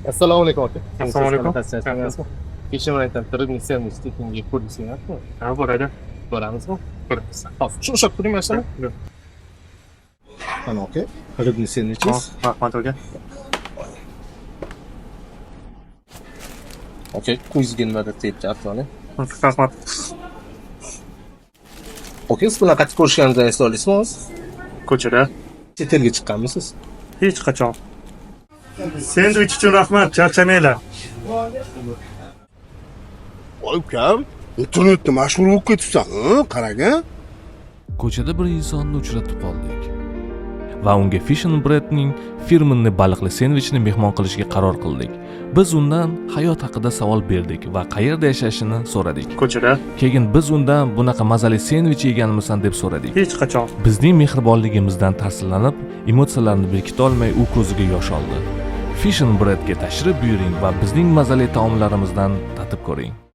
Assalomu alaykum aka. Assalomu alaykum. Kechirib aytib, rыбный сэндвич tekinga ko'rdiysizlarmi? Ha, bo'ladi. Bo'lamizmi? Ko'ramiz. Hop, shu turing masalani. Mana aka, rыбный сэндвichingiz. Rahmat aka. Aka, ko'zingizga nimadir tegibdi, avtoni. Rahmat. Aka, siz bilan qattiq ko'rishganingizdan esla olasizmi hozir? Ko'chada Chet elga chiqqanmisiz? hech qachon. Sendvich uchun rahmat, charchamanglar. Voy ukam, internetda mashhur bo'lib ketibsan, qarang. Ko'chada bir insonni uchratib qoldik va unga Fish and Breadning firmenli baliqli sendvichini mehmon qilishga qaror qildik. Biz undan hayot haqida savol berdik va qayerda yashashini so'radik. Ko'chada Keyin biz undan bunaqa mazali sendvich yeganmisan deb so'radik. hech qachon. Bizning mehribonligimizdan ta'sirlanib, emotsiyalarini berkita olmay u ko'ziga yosh oldi. Fish and Breadga tashrif buyuring va bizning mazali taomlarimizdan tatib ko'ring.